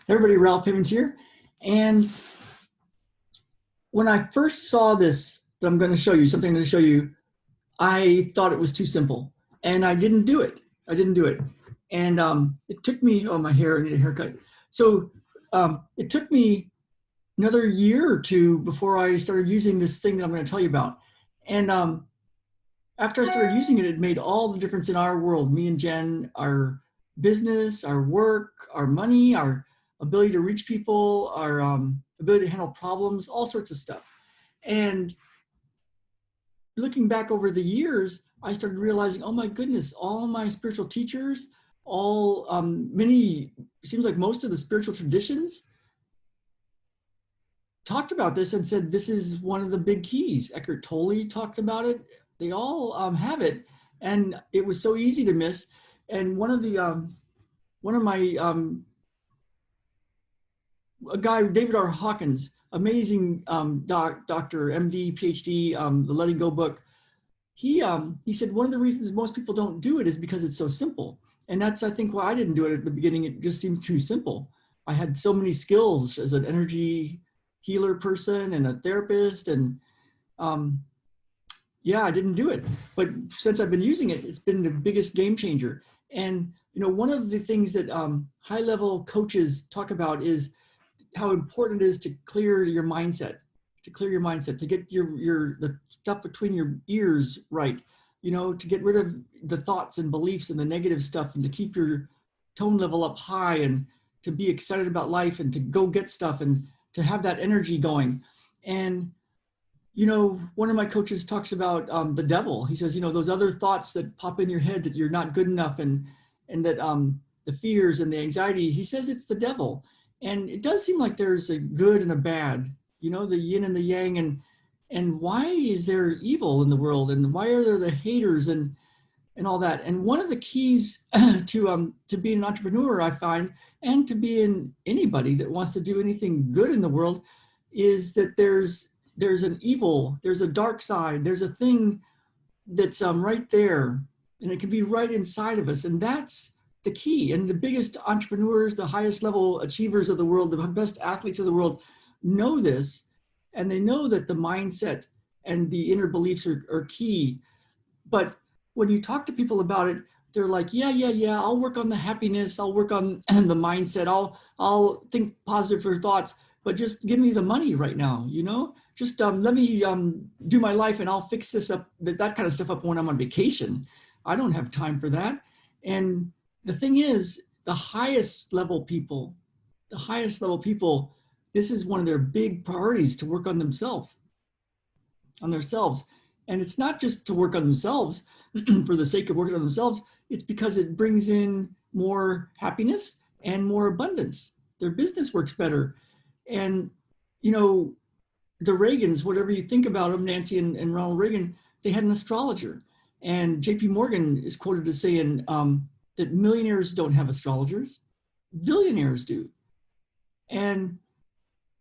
Everybody, Ralph Havens here. And when I first saw this, that I'm going to show you, something I'm going to show you, I thought it was too simple. And I didn't do it. And it took me, oh, my hair, I need a haircut. So it took me another year or two before I started using this thing that I'm going to tell you about. And after I started using it, it made all the difference in our world, me and Jen, our business, our work, our money, our ability to reach people, our ability to handle problems, all sorts of stuff. And looking back over the years, I started realizing, oh my goodness, all my spiritual teachers, all many, it seems like most of the spiritual traditions talked about this and said, this is one of the big keys. Eckhart Tolle talked about it. They all have it. And it was so easy to miss. And one of my, a guy, David R. Hawkins, amazing doctor, MD, PhD, the Letting Go book. He said, one of the reasons most people don't do it is because it's so simple. And that's, I think, why I didn't do it at the beginning. It just seemed too simple. I had so many skills as an energy healer person and a therapist, and yeah, I didn't do it. But since I've been using it, it's been the biggest game changer. And you know, one of the things that high-level coaches talk about is how important it is to clear your mindset, to get the stuff between your ears right, you know, to get rid of the thoughts and beliefs and the negative stuff, and to keep your tone level up high, and to be excited about life, and to go get stuff, and to have that energy going. And you know, one of my coaches talks about the devil. He says, you know, those other thoughts that pop in your head that you're not good enough, and that the fears and the anxiety, he says it's the devil. And it does seem like there's a good and a bad, you know, the yin and the yang, and why is there evil in the world, and why are there the haters and all that. And one of the keys to being an entrepreneur, I find, and to being anybody that wants to do anything good in the world, is that there's an evil, there's a dark side, there's a thing that's right there, and it can be right inside of us. And that's the key. And the biggest entrepreneurs, the highest level achievers of the world, the best athletes of the world know this, and they know that the mindset and the inner beliefs are key. But when you talk to people about it, they're like, yeah, I'll work on the happiness, I'll work on the mindset, I'll think positive thoughts, but just give me the money right now, you know? Just let me do my life, and I'll fix this up, that kind of stuff up when I'm on vacation. I don't have time for that. And the thing is, the highest level people, this is one of their big priorities, to work on themselves. And it's not just to work on themselves for the sake of working on themselves. It's because it brings in more happiness and more abundance. Their business works better. And, you know, the Reagans, whatever you think about them, Nancy and Ronald Reagan, they had an astrologer. And JP Morgan is quoted as saying that millionaires don't have astrologers, billionaires do. And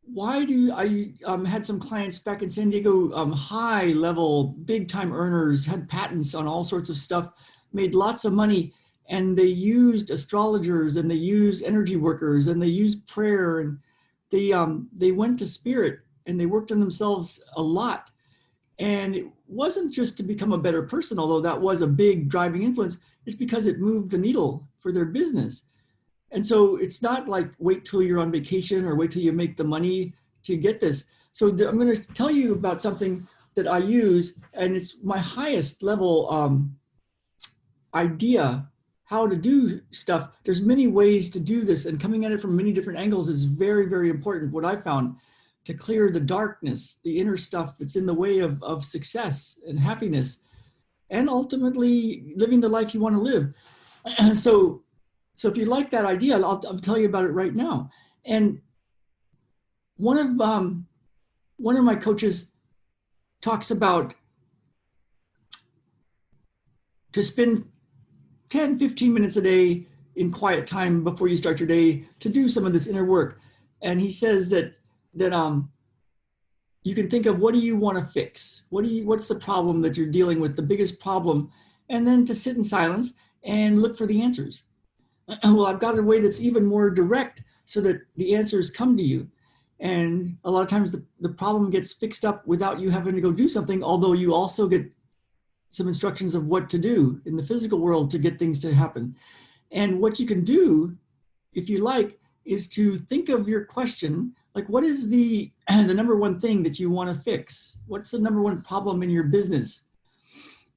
why do I had some clients back in San Diego, high level, big time earners, had patents on all sorts of stuff, made lots of money, and they used astrologers, and they used energy workers, and they used prayer, and they went to spirit, and they worked on themselves a lot. And it wasn't just to become a better person, although that was a big driving influence. It's because it moved the needle for their business. And so it's not like wait till you're on vacation or wait till you make the money to get this. So I'm going to tell you about something that I use, and it's my highest level idea how to do stuff. There's many ways to do this, and coming at it from many different angles is very, very important. What I found, to clear the darkness, the inner stuff that's in the way of success and happiness, and ultimately living the life you want to live. So if you like that idea, I'll tell you about it right now. And one of my coaches talks about to spend 10, 15 minutes a day in quiet time before you start your day to do some of this inner work. And he says that you can think of, what do you want to fix? What's the problem that you're dealing with, the biggest problem? And then to sit in silence and look for the answers. Well, I've got a way that's even more direct so that the answers come to you. And a lot of times the problem gets fixed up without you having to go do something, although you also get some instructions of what to do in the physical world to get things to happen. And what you can do, if you like, is to think of your question, like what is the number one thing that you want to fix? What's the number one problem in your business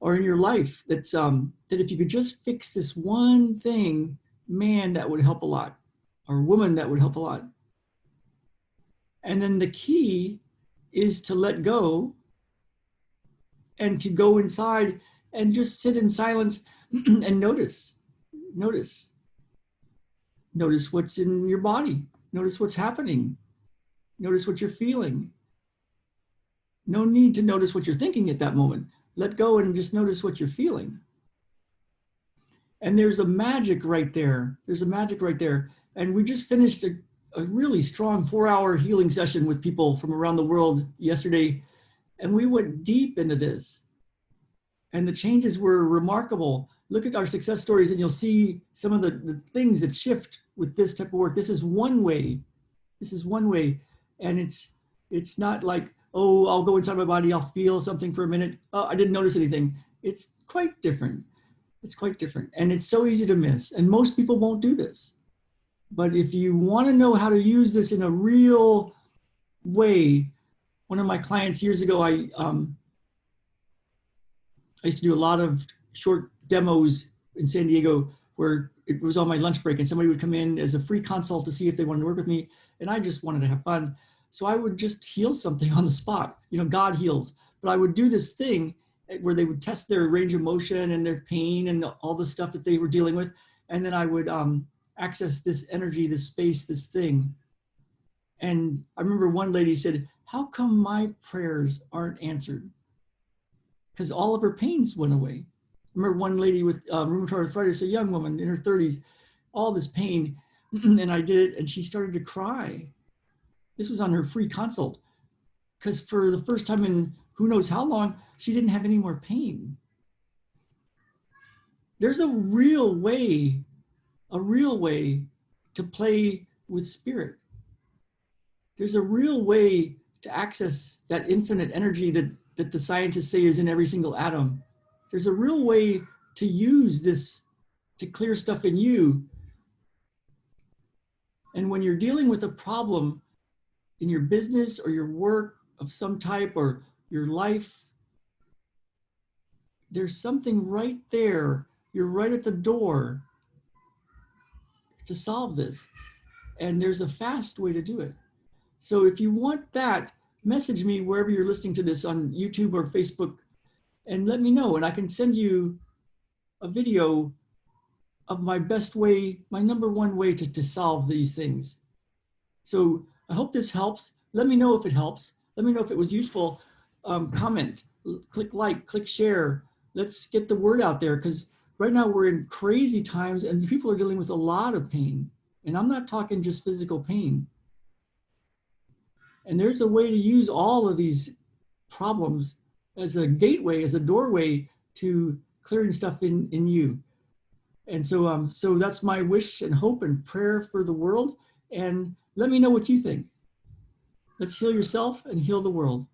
or in your life that's that if you could just fix this one thing, man, that would help a lot, or woman, that would help a lot. And then the key is to let go and to go inside and just sit in silence and notice what's in your body. Notice what's happening. Notice what you're feeling. No need to notice what you're thinking at that moment. Let go and just notice what you're feeling. And there's a magic right there. There's a magic right there. And we just finished a really strong 4-hour healing session with people from around the world yesterday. And we went deep into this. And the changes were remarkable. Look at our success stories and you'll see some of the things that shift with this type of work. This is one way. This is one way. And it's not like, oh, I'll go inside my body, I'll feel something for a minute. Oh, I didn't notice anything. It's quite different. It's quite different. And it's so easy to miss. And most people won't do this. But if you want to know how to use this in a real way, one of my clients years ago, I used to do a lot of short demos in San Diego where it was on my lunch break and somebody would come in as a free consult to see if they wanted to work with me. And I just wanted to have fun. So I would just heal something on the spot. You know, God heals. But I would do this thing where they would test their range of motion and their pain and all the stuff that they were dealing with. And then I would access this energy, this space, this thing. And I remember one lady said, how come my prayers aren't answered? Because all of her pains went away. I remember one lady with rheumatoid arthritis, a young woman in her 30s, all this pain. And I did it and she started to cry. This was on her free consult. Because for the first time in who knows how long, she didn't have any more pain. There's a real way to play with spirit. There's a real way to access that infinite energy that the scientists say is in every single atom. There's a real way to use this to clear stuff in you. And when you're dealing with a problem in your business or your work of some type or your life, there's something right there. You're right at the door to solve this. And there's a fast way to do it. So if you want that, message me wherever you're listening to this on YouTube or Facebook and let me know. And I can send you a video of my best way, my number one way to solve these things. So I hope this helps. Let me know if it helps. Let me know if it was useful. Comment, click like, click share. Let's get the word out there because right now we're in crazy times and people are dealing with a lot of pain. And I'm not talking just physical pain. And there's a way to use all of these problems as a gateway, as a doorway to clearing stuff in you. And so, so that's my wish and hope and prayer for the world. And let me know what you think. Let's heal yourself and heal the world.